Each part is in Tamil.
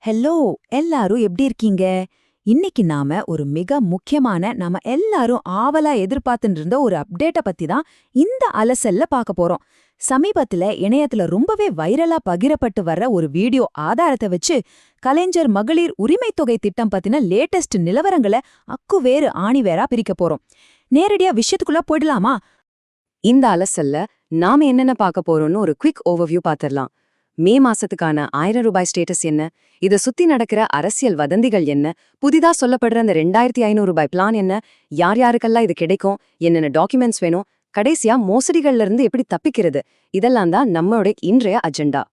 ஹலோ எல்லாரும் எப்படி இருக்கீங்க? இன்னைக்கு நாம ஒரு மிக முக்கியமான நாம எல்லாரும் ஆவலா எதிர்பார்த்துட்டு இருந்த ஒரு அப்டேட்ட பத்தி தான் இந்த அலசல்ல பார்க்க போறோம். சமீபத்துல இணையத்துல ரொம்பவே வைரலா பகிரப்பட்டு வர்ற ஒரு வீடியோ ஆதாரத்தை வச்சு கலைஞர் மகளிர் உரிமைத் தொகை திட்டம் பத்தின லேட்டஸ்ட் நிலவரங்களை அக்குவேறு ஆணிவேரா பிரிக்க போறோம். நேரடியா விஷயத்துக்குள்ள போயிடலாமா? இந்த அலசல்ல நாம என்னென்ன பார்க்க போறோம்னு ஒரு குவிக் ஓவர்வியூ பார்த்திடலாம். மே மாசத்துக்கான 1000 ரூபாய் ஸ்டேட்டஸ் என்ன, இத சுத்தி நடக்கிற அரசியல் வதந்திகள் என்ன, புதிதா சொல்லப்படுற அந்த 2500 ரூபாய் பிளான் என்ன, யார் யாருக்கெல்லாம் இது கிடைக்கும், என்னென்ன டாக்குமெண்ட்ஸ் வேணும், கடைசியா மோசடிகள்ல இருந்து எப்படி தப்பிக்கிறது, இதெல்லாம் தான் நம்மளோட இன்றைய அஜெண்டா.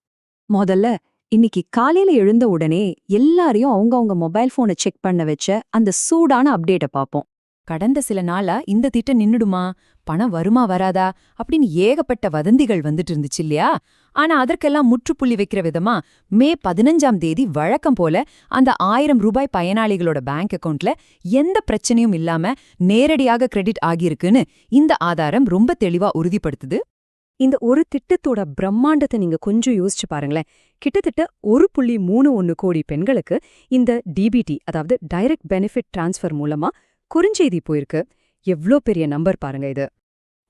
முதல்ல இன்னைக்கு காலையில எழுந்த உடனே எல்லாரையும் அவங்கவங்க மொபைல் போனை செக் பண்ண வச்ச அந்த சூடான அப்டேட்டை பார்ப்போம். கடந்த சில நாளா இந்த திட்டம் நின்னுடுமா, பணம் வருமா வராதா அப்படின்னு ஏகப்பட்ட வதந்திகள் வந்துட்டு இருந்துச்சு இல்லையா? ஆனா அதற்கெல்லாம் முற்றுப்புள்ளி வைக்கிற விதமா மே 15ஆம் தேதி வழக்கம் போல அந்த 1000 ரூபாய் பயனாளிகளோட பேங்க் அக்கவுண்ட்ல எந்த பிரச்சனையும் இல்லாம நேரடியாக கிரெடிட் ஆகியிருக்குன்னு இந்த ஆதாரம் ரொம்ப தெளிவா உறுதிப்படுத்துது. இந்த ஒரு திட்டத்தோட பிரம்மாண்டத்தை நீங்க கொஞ்சம் யோசிச்சு பாருங்களேன். கிட்டத்தட்ட 1.31 கோடி பெண்களுக்கு இந்த டிபிடி, அதாவது டைரக்ட் பெனிஃபிட் டிரான்ஸ்ஃபர் மூலமா குறுஞ்செய்தி போயிருக்கு. எவ்ளோ பெரிய நம்பர் பாருங்க இது.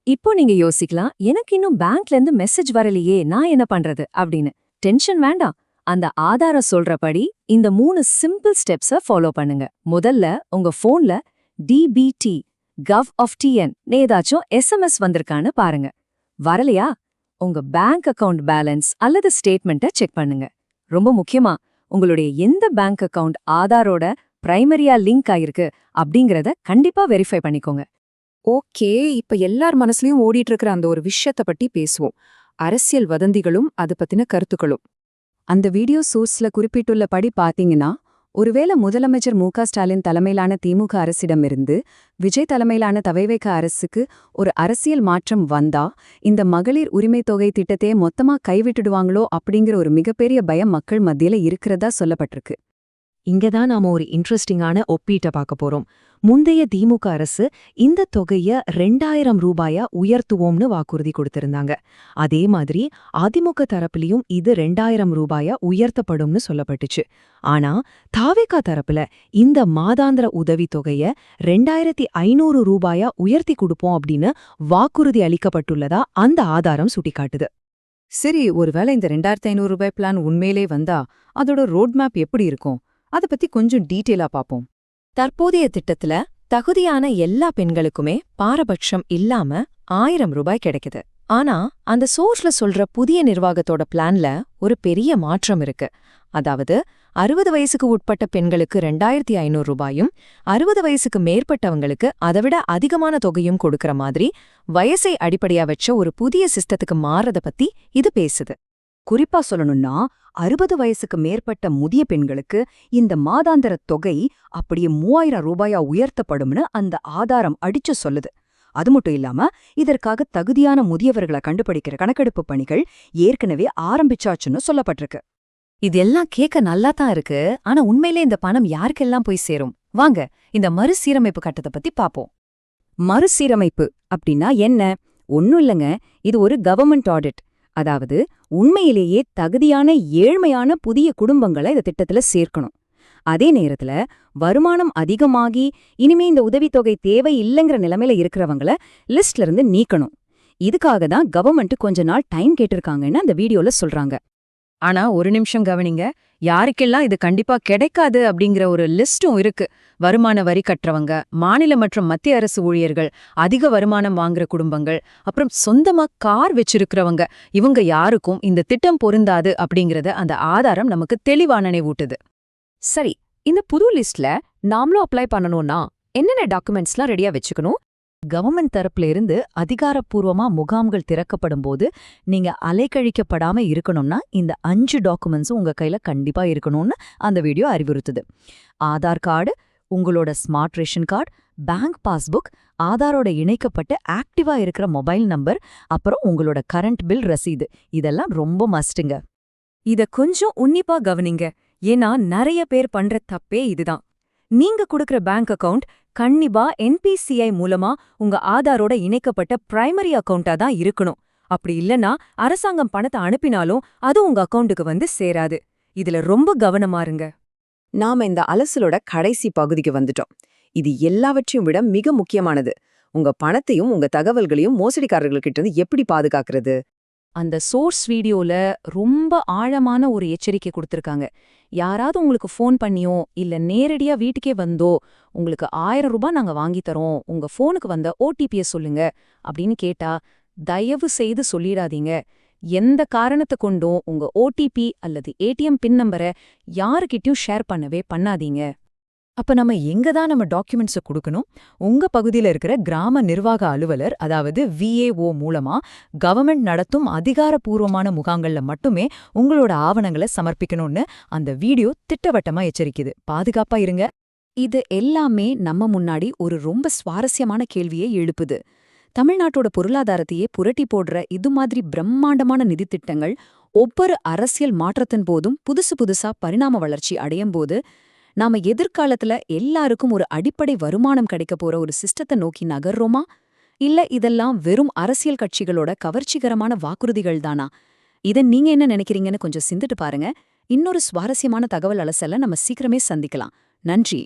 இப்போ நீங்க யோசிக்கலாம், எனக்கு இன்னும் பேங்க்ல இருந்து மெசேஜ் வரலையே, நான் என்ன பண்றது அப்படின்னு. டென்ஷன் வேண்டாம். அந்த ஆதாரம் சொல்றபடி இந்த 3 சிம்பிள் ஸ்டெப்ஸ ஃபாலோ பண்ணுங்க. முதல்ல உங்க போன்ல டிபிடி gov.tn ஏதாச்சும் SMS வந்திருக்கான்னு பாருங்க. வரலையா, உங்க பேங்க் அக்கவுண்ட் பேலன்ஸ் அல்லது ஸ்டேட்மெண்ட்டை செக் பண்ணுங்க. ரொம்ப முக்கியமா, உங்களுடைய எந்த பேங்க் அக்கவுண்ட் ஆதாரோட பிரைமரியா லிங்க் ஆயிருக்கு அப்படிங்கறத கண்டிப்பா வெரிஃபை பண்ணிக்கோங்க. ஓகே, இப்ப எல்லார் மனசுலயும் ஓடிட்டு இருக்கிற அந்த ஒரு விஷயத்தை பத்தி பேசுவோம். அரசியல் வதந்திகளும் அது பத்தின கருத்துக்களும். அந்த வீடியோ சோர்ஸ்ல குறிப்பிட்டுள்ளபடி பாத்தீங்கன்னா, ஒருவேளை முதலமைச்சர் மு.க. ஸ்டாலின் தலைமையிலான திமுக அரசிடமிருந்து விஜய் தலைமையிலான தவைவேக அரசுக்கு ஒரு அரசியல் மாற்றம் வந்தா இந்த மகளிர் உரிமைத் தொகை திட்டத்தையே மொத்தமா கைவிட்டுடுவாங்களோ அப்படிங்கிற ஒரு மிகப்பெரிய பயம் மக்கள் மத்தியில இருக்கிறதா சொல்லப்பட்டிருக்கு. இங்கதான் நாம ஒரு இன்ட்ரெஸ்டிங்கான ஒப்பீட்டை பார்க்க போறோம். முந்தைய திமுக அரசு இந்த தொகைய 2000 ரூபாயா உயர்த்துவோம்னு வாக்குறுதி கொடுத்திருந்தாங்க. அதே மாதிரி அதிமுக தரப்புலயும் இது 2000 ரூபாயா உயர்த்தப்படும்னு சொல்லப்பட்டுச்சு. ஆனா தாவேகா தரப்புல இந்த மாதாந்திர உதவி தொகைய 2500 ரூபாயா உயர்த்தி கொடுப்போம் அப்படின்னு வாக்குறுதி அளிக்கப்பட்டுள்ளதா அந்த ஆதாரம் சுட்டிக்காட்டுது. சரி, ஒருவேளை இந்த 2500 ரூபாய் பிளான் உண்மையிலே வந்தா அதோட ரோட் மேப் எப்படி இருக்கும், அதை பத்தி கொஞ்சம் டீட்டெயிலா பாப்போம். தற்போதைய திட்டத்துல தகுதியான எல்லா பெண்களுக்குமே பாரபட்சம் இல்லாம 1000 ரூபாய் கிடைக்குது. ஆனா அந்த சோர்ஸ்ல சொல்ற புதிய நிர்வாகத்தோட பிளான்ல ஒரு பெரிய மாற்றம் இருக்கு. அதாவது 60 வயசுக்கு உட்பட்ட பெண்களுக்கு 2500 ரூபாயும் 60 வயசுக்கு மேற்பட்டவங்களுக்கு அதைவிட அதிகமான தொகையும் கொடுக்கற மாதிரி வயசை அடிப்படையா வச்ச ஒரு புதிய சிஸ்டத்துக்கு மாறத பத்தி இது பேசுது. குறிப்பா சொல்லணும்னா 60 வயசுக்கு மேற்பட்ட முதிய பெண்களுக்கு இந்த மாதாந்திர தொகை அப்படியே 3000 ரூபாயா உயர்த்தப்படும்னு அந்த ஆதாரம் அடிச்சு சொல்லுது. அது மட்டும் இல்லாம இதற்காக தகுதியான முதியவர்களை கண்டுபிடிக்கிற கணக்கெடுப்பு பணிகள் ஏற்கனவே ஆரம்பிச்சாச்சுன்னு சொல்லப்பட்டிருக்கு. இதெல்லாம் கேட்க நல்லா தான் இருக்கு. ஆனா உண்மையிலே இந்த பணம் யாருக்கெல்லாம் போய் சேரும்? வாங்க இந்த மறுசீரமைப்பு கட்டத்தை பத்தி பாப்போம். மறுசீரமைப்பு அப்படின்னா என்ன? ஒன்னும் இல்லைங்க, இது ஒரு கவர்மெண்ட் ஆடிட். அதாவது உண்மையிலேயே தகுதியான ஏழ்மையான புதிய குடும்பங்களை இந்த திட்டத்துல சேர்க்கணும். அதே நேரத்துல வருமானம் அதிகமாகி இனிமே இந்த உதவித்தொகை தேவை இல்லைங்கிற நிலைமையில இருக்கிறவங்கள லிஸ்ட்ல இருந்து நீக்கணும். இதுக்காக தான் கவர்மெண்ட் கொஞ்ச நாள் டைம் கேட்டிருக்காங்கன்னு அந்த வீடியோல சொல்றாங்க. ஆனா ஒரு நிமிஷம் கவனிங்க, யாருக்கெல்லாம் இது கண்டிப்பா கிடைக்காது அப்படிங்கிற ஒரு லிஸ்டும் இருக்கு. வருமான வரி கட்டுறவங்க, மாநில மற்றும் மத்திய அரசு ஊழியர்கள், அதிக வருமானம் வாங்குற குடும்பங்கள், அப்புறம் சொந்தமா கார் வச்சிருக்கிறவங்க, இவங்க யாருக்கும் இந்த திட்டம் பொருந்தாது அப்படிங்கறத அந்த ஆதாரம் நமக்கு தெளிவா நினைவூட்டுது. சரி, இந்த புது லிஸ்ட்ல நாமளும் அப்ளை பண்ணணும்னா என்னென்ன டாக்குமெண்ட்ஸ்லாம் ரெடியா வச்சுக்கணும்? கவர்மெண்ட் தரப்புல இருந்து அதிகாரப்பூர்வமா முகாம்கள் திறக்கப்படும் போது நீங்க அலைக்கழிக்கப்படாம இருக்கணும்னா இந்த 5 டாக்குமெண்ட்ஸும் உங்க கையில கண்டிப்பா இருக்கணும்னு அந்த வீடியோ அறிவுறுத்துது. ஆதார் கார்டு, உங்களோட smart ration card, bank passbook, ஆதாரோட இணைக்கப்பட்ட ஆக்டிவா இருக்கிற மொபைல் நம்பர், அப்புறம் உங்களோட கரண்ட் பில் ரசீது. இதெல்லாம் ரொம்ப மஸ்ட்டுங்க. இத கொஞ்சம் உன்னிப்பா கவனிங்க, ஏன்னா நிறைய பேர் பண்ற தப்பே இதுதான். நீங்க கொடுக்கிற பேங்க் அக்கவுண்ட் கண்டிப்பா என்பிசிஐ மூலமா உங்க ஆதாரோட இணைக்கப்பட்ட பிரைமரி அக்கவுண்டா தான் இருக்கணும். அப்படி இல்லனா அரசாங்கம் பணத்தை அனுப்பினாலும் அது உங்க அக்கவுண்டுக்கு வந்து சேராது. இதுல ரொம்ப கவனமா இருங்க. நாம இந்த அலசலோட கடைசி பகுதிக்கு வந்துட்டோம். இது எல்லாவற்றையும் விட மிக முக்கியமானது. உங்க பணத்தையும் உங்க தகவல்களையும் மோசடிக்காரர்கள்கிட்ட இருந்து எப்படி பாதுகாக்கிறது? அந்த சோர்ஸ் வீடியோல ரொம்ப ஆழமான ஒரு எச்சரிக்கை கொடுத்திருக்காங்க. யாராவது உங்களுக்கு ஃபோன் பண்ணியோ இல்ல நேரடியா வீட்டுக்கே வந்தோ உங்களுக்கு 1000 ரூபாய் நாங்க வாங்கி தரோம், உங்க ஃபோனுக்கு வந்த ஓடிபிய சொல்லுங்க அப்படின்னு கேட்டா தயவு செய்து சொல்லிடாதீங்க. எந்த காரணத்தை கொண்டும் உங்க ஓடிபி அல்லது ஏடிஎம் பின் நம்பரை யாருக்கிட்டயும் ஷேர் பண்ணவே பண்ணாதீங்க. அப்ப நம்ம எங்க தான் நம்ம டாக்குமெண்ட்ஸை கொடுக்கணும்? உங்க பகுதியில இருக்கிற கிராம நிர்வாக அலுவலர், அதாவது விஏஓ மூலமா கவர்மெண்ட் நடத்தும் அதிகாரப்பூர்வமான முகாங்கள்ல மட்டுமே உங்களோட ஆவணங்களை சமர்ப்பிக்கணும்னு அந்த வீடியோ திட்டவட்டமா எச்சரிக்குது. பாதுகாப்பா இருங்க. இது எல்லாமே நம்ம முன்னாடி ஒரு ரொம்ப சுவாரஸ்யமான கேள்வியை எழுப்புது. தமிழ்நாட்டோட பொருளாதாரத்தையே புரட்டி போடுற இது மாதிரி பிரம்மாண்டமான நிதித்திட்டங்கள் ஒவ்வொரு அரசியல் மாற்றத்தின் போதும் புதுசு புதுசா பரிணாம வளர்ச்சி அடையும் போது நாம எதிர்காலத்துல எல்லாருக்கும் ஒரு அடிப்படை வருமானம் கிடைக்க போற ஒரு சிஸ்டத்தை நோக்கி நகர்றோமா? இல்ல இதெல்லாம் வெறும் அரசியல் கட்சிகளோட கவர்ச்சிகரமான வாக்குறுதிகள் தானா? இத நீங்க என்ன நினைக்கிறீங்கன்னு கொஞ்சம் சிந்திட்டு பாருங்க. இன்னொரு சுவாரஸ்யமான தகவல் அலசல நம்ம சீக்கிரமே சந்திக்கலாம். நன்றி.